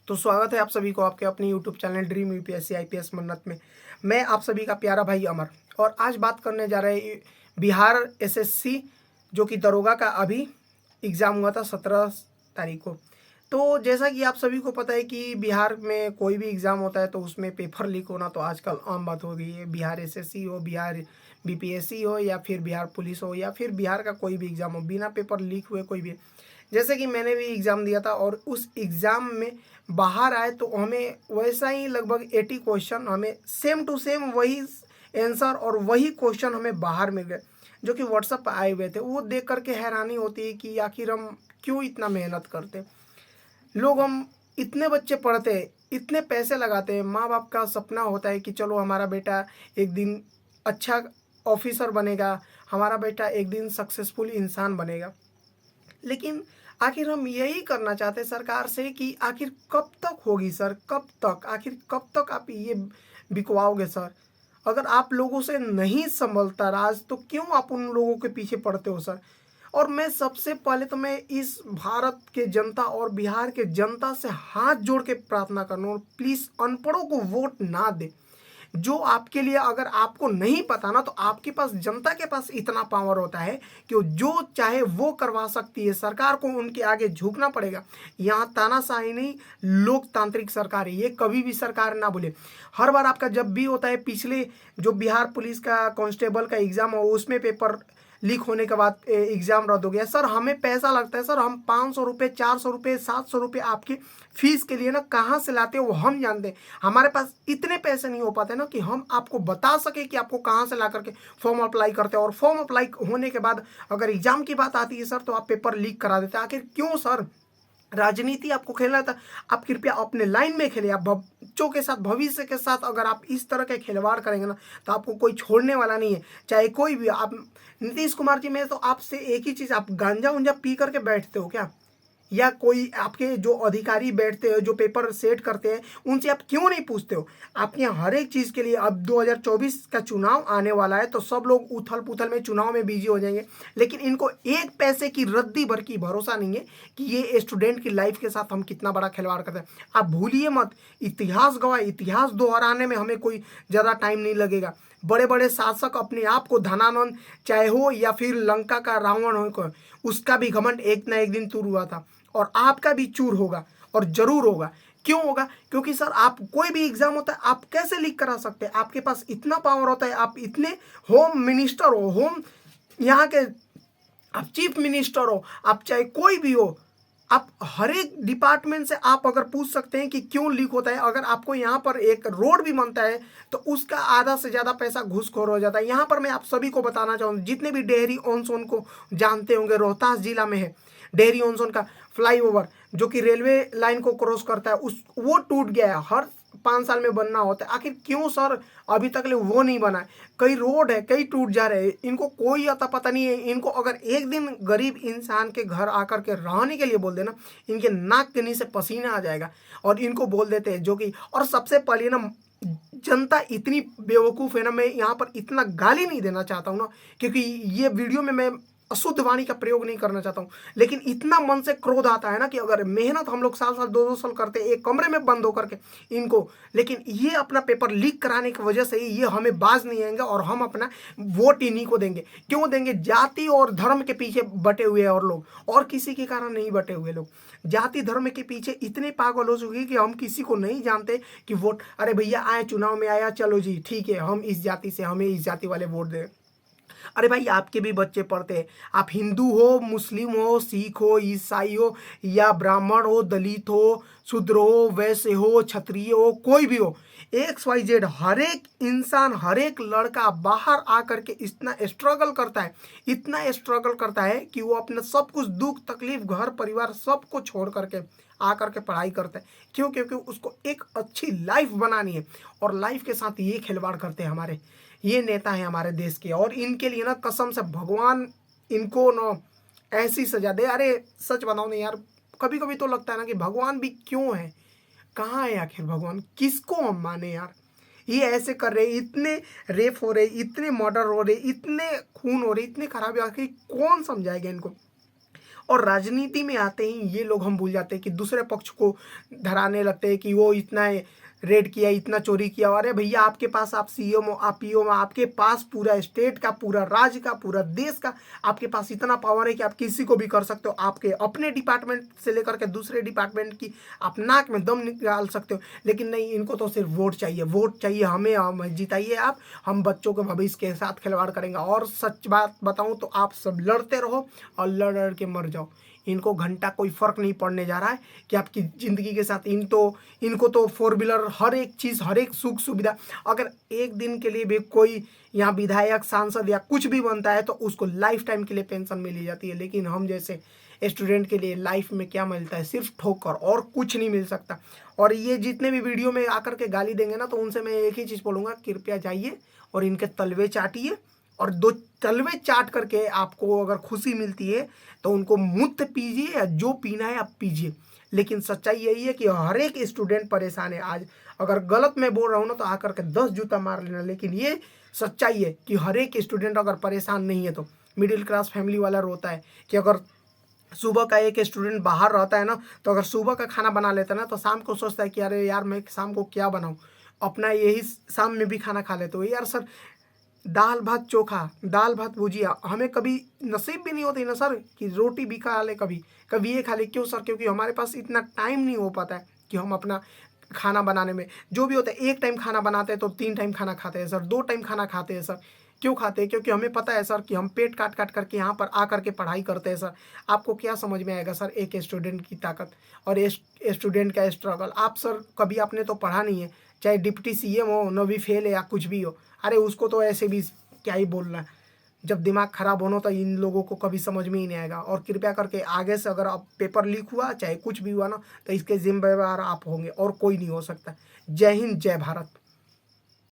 तो स्वागत है आप सभी को आपके अपने YouTube channel dream UPSC IPS मन्नत में। मैं आप सभी का प्यारा भाई अमर, और आज बात करने जा रहे हैं बिहार एसएससी जो कि दरोगा का अभी एग्ज़ाम हुआ था 17 तारीख को। तो जैसा कि आप सभी को पता है कि बिहार में कोई भी एग्ज़ाम होता है तो उसमें पेपर लीक होना तो आजकल आम बात हो गई है। बिहार एसएससी हो, बिहार बीपीएससी हो, या फिर बिहार पुलिस हो, या फिर बिहार का कोई भी एग्ज़ाम हो, बिना पेपर लीक हुए कोई भी। जैसे कि मैंने भी एग्ज़ाम दिया था और उस एग्ज़ाम में बाहर आए तो हमें वैसा ही लगभग 80 क्वेश्चन हमें सेम टू सेम वही आंसर और वही क्वेश्चन हमें बाहर मिल गए जो कि व्हाट्सएप पर आए हुए थे। वो देख करके हैरानी होती है कि आखिर हम क्यों इतना मेहनत करते लोग। हम इतने बच्चे पढ़ते हैं, इतने पैसे लगाते हैं, माँ बाप का सपना होता है कि चलो हमारा बेटा एक दिन अच्छा ऑफिसर बनेगा, हमारा बेटा एक दिन सक्सेसफुल इंसान बनेगा। लेकिन आखिर हम यही करना चाहते हैं सरकार से कि आखिर कब तक होगी सर, कब तक, आखिर कब तक आप ये बिकवाओगे सर। अगर आप लोगों से नहीं संभलता राज तो क्यों आप उन लोगों के पीछे पड़ते हो सर। और मैं सबसे पहले तो मैं इस भारत के जनता और बिहार के जनता से हाथ जोड़ के प्रार्थना करना, प्लीज़ अनपढ़ों को वोट ना दे। जो आपके लिए, अगर आपको नहीं पता ना, तो आपके पास, जनता के पास इतना पावर होता है कि वो जो चाहे वो करवा सकती है। सरकार को उनके आगे झुकना पड़ेगा। यहाँ तानाशाही नहीं, लोकतांत्रिक सरकार है, ये कभी भी सरकार ना बोले। हर बार आपका जब भी होता है, पिछले जो बिहार पुलिस का कांस्टेबल का एग्ज़ाम हो उसमें पेपर लीक होने के बाद एग्ज़ाम रद्द हो गया। सर हमें पैसा लगता है सर, हम 500 रुपये, 400 रुपये, 700 रुपये आपकी फीस के लिए ना कहाँ से लाते हो वो हम जानते हैं। हमारे पास इतने पैसे नहीं हो पाते ना कि हम आपको बता सके कि आपको कहाँ से ला करके फॉर्म अप्लाई करते हो। और फॉर्म अप्लाई होने के बाद अगर एग्ज़ाम की बात आती है सर तो आप पेपर लीक करा देते हैं। आखिर क्यों सर? राजनीति आपको खेलना था, आप कृपया अपने लाइन में खेले। आप बच्चों के साथ, भविष्य के साथ अगर आप इस तरह के खिलवाड़ करेंगे ना तो आपको कोई छोड़ने वाला नहीं है, चाहे कोई भी। आप नीतीश कुमार जी, में तो आपसे एक ही चीज़, आप गांजा उंजा पी करके बैठते हो क्या? या कोई आपके जो अधिकारी बैठते हैं, जो पेपर सेट करते हैं, उनसे आप क्यों नहीं पूछते हो? आपके यहाँ हर एक चीज़ के लिए, अब 2024 का चुनाव आने वाला है तो सब लोग उथल पुथल में चुनाव में बिजी हो जाएंगे, लेकिन इनको एक पैसे की रद्दी भर की भरोसा नहीं है कि ये स्टूडेंट की लाइफ के साथ हम कितना बड़ा खिलवाड़ करते हैं। आप भूलिए मत, इतिहास गवाह, इतिहास दोहराने में हमें कोई ज़्यादा टाइम नहीं लगेगा। बड़े बड़े शासक अपने आप को धनानंद चाहे हो, या फिर लंका का रावण हो, उसका भी घमंड एक ना एक दिन दूर हुआ था, और आपका भी चूर होगा, और जरूर होगा। क्यों होगा? क्योंकि सर आप, कोई भी एग्जाम होता है आप कैसे लीक करा सकते हैं? आपके पास इतना पावर होता है, आप इतने होम मिनिस्टर हो, होम यहाँ के आप चीफ मिनिस्टर हो, आप चाहे कोई भी हो, आप हर एक डिपार्टमेंट से आप अगर पूछ सकते हैं कि क्यों लीक होता है। अगर आपको यहाँ पर एक रोड भी बनता है तो उसका आधा से ज़्यादा पैसा घूसखोर हो जाता है। यहाँ पर मैं आप सभी को बताना चाहूँगा, जितने भी डेहरी ऑन सोन को जानते होंगे, रोहतास जिला में है डेहरी ऑन सोन का फ्लाईओवर जो कि रेलवे लाइन को क्रॉस करता है, उस वो टूट गया है, हर 5 साल में बनना होता है। आखिर क्यों सर अभी तक ले वो नहीं बना है? कई रोड है, कई टूट जा रहे हैं, इनको कोई अता पता नहीं है। इनको अगर एक दिन गरीब इंसान के घर आकर के रहने के लिए बोल देना, इनके नाक के नीचे पसीना आ जाएगा और इनको बोल देते हैं जो कि। और सबसे पहले ना, जनता इतनी बेवकूफ़ है ना, मैं यहाँ पर इतना गाली नहीं देना चाहता हूँ ना, क्योंकि ये वीडियो में मैं अशुद्ध वाणी का प्रयोग नहीं करना चाहता हूँ, लेकिन इतना मन से क्रोध आता है ना कि अगर मेहनत हम लोग साल साल 2-2 साल करते एक कमरे में बंद होकर के इनको, लेकिन ये अपना पेपर लीक कराने की वजह से ही ये हमें बाज नहीं आएंगे और हम अपना वोट इन्हीं को देंगे। क्यों देंगे? जाति और धर्म के पीछे बटे हुए हैं और लोग, और किसी के कारण नहीं बटे हुए लोग। जाति धर्म के पीछे इतने पागल हो चुके हैं कि हम किसी को नहीं जानते कि वोट, अरे भैया आए चुनाव में आया, चलो जी ठीक है, हम इस जाति से, हमें इस जाति वाले वोट दें। अरे भाई आपके भी बच्चे पढ़ते हैं, आप हिंदू हो, मुस्लिम हो, सिख हो, ईसाई हो, या ब्राह्मण हो, दलित हो, शूद्र हो, वैश्य हो, क्षत्रिय हो, कोई भी हो, XYZ, हर एक इंसान, हर एक लड़का बाहर आकर के इतना स्ट्रगल करता है, इतना स्ट्रगल करता है कि वो अपना सब कुछ, दुख तकलीफ, घर परिवार सबको छोड़ करके आकर के पढ़ाई करता है। क्यों? क्योंकि उसको एक अच्छी लाइफ बनानी है, और लाइफ के साथ ये खिलवाड़ करते हैं हमारे ये नेता हैं हमारे देश के। और इनके लिए ना कसम से भगवान इनको ना ऐसी सजा दे। अरे सच बताओ ना यार, कभी कभी तो लगता है ना कि भगवान भी क्यों है, कहाँ है आखिर भगवान? किसको हम माने यार? ये ऐसे कर रहे, इतने रेप हो रहे, इतने मर्डर हो रहे, इतने खून हो रहे, इतने खराबी, आखिर कौन समझाएगा इनको? और राजनीति में आते ही ये लोग हम भूल जाते हैं कि दूसरे पक्ष को धराने लगते हैं कि वो इतना रेड किया, इतना चोरी किया। अरे भैया, आपके पास आप सीएम हो, आप पीओ, आपके पास पूरा स्टेट का, पूरा राज्य का, पूरा देश का आपके पास इतना पावर है कि आप किसी को भी कर सकते हो। आपके अपने डिपार्टमेंट से लेकर के दूसरे डिपार्टमेंट की आप नाक में दम निकाल सकते हो। लेकिन नहीं, इनको तो सिर्फ वोट चाहिए, वोट चाहिए हमें, हम जिताइए आप, हम बच्चों के भविष्य के साथ खिलवाड़ करेंगे। और सच बात बताऊं तो आप सब लड़ते रहो और लड़ लड़ के मर जाओ। इनको घंटा कोई फर्क नहीं पड़ने जा रहा है कि आपकी ज़िंदगी के साथ इनको तो फोर व्हीलर, हर एक चीज़, हर एक सुख सुविधा। अगर एक दिन के लिए भी कोई यहाँ विधायक, सांसद या कुछ भी बनता है तो उसको लाइफ टाइम के लिए पेंशन मिली जाती है। लेकिन हम जैसे स्टूडेंट के लिए लाइफ में क्या मिलता है? सिर्फ ठोकर, और कुछ नहीं मिल सकता। और ये जितने भी वीडियो में आकर के गाली देंगे ना, तो उनसे मैं एक ही चीज़ बोलूँगा, कृपया जाइए और इनके तलवे चाटिए, और 2 तलवे चाट करके आपको अगर खुशी मिलती है तो उनको मुफ्त पीजिए, या जो पीना है आप पीजिए। लेकिन सच्चाई यही है कि हर एक स्टूडेंट परेशान है। आज अगर गलत मैं बोल रहा हूँ ना तो आकर के 10 जूता मार लेना, लेकिन ये सच्चाई है कि हर एक स्टूडेंट अगर परेशान नहीं है तो मिडिल क्लास फैमिली वाला रोता है कि अगर सुबह का एक स्टूडेंट बाहर रहता है ना, तो अगर सुबह का खाना बना लेता है ना, तो शाम को सोचता है कि अरे यार, मैं शाम को क्या बनाऊँ, अपना यही शाम में भी खाना खा लेते हो। यार सर, दाल भात चोखा, दाल भात भुजिया हमें कभी नसीब भी नहीं होती ना सर कि रोटी भी खा ले, कभी कभी ये खा ले। क्यों सर? क्योंकि हमारे पास इतना टाइम नहीं हो पाता है कि हम अपना खाना बनाने में, जो भी होता है, एक टाइम खाना बनाते हैं तो 3 टाइम खाना खाते हैं सर, 2 टाइम खाना खाते हैं सर। क्यों खाते हैं? क्योंकि हमें पता है सर कि हम पेट काट काट करके यहाँ पर आ करके पढ़ाई करते हैं सर। आपको क्या समझ में आएगा सर एक स्टूडेंट की ताकत और स्टूडेंट का स्ट्रगल? आप सर कभी आपने तो पढ़ा नहीं है, चाहे डिप्टी सीएम हो, न भी फेल है या कुछ भी हो। अरे उसको तो ऐसे भी क्या ही बोलना है। जब दिमाग खराब होना तो इन लोगों को कभी समझ में ही नहीं आएगा। और कृपया करके आगे से अगर आप पेपर लीक हुआ, चाहे कुछ भी हुआ ना, तो इसके जिम्मेदार आप होंगे और कोई नहीं हो सकता। जय हिंद, जय भारत।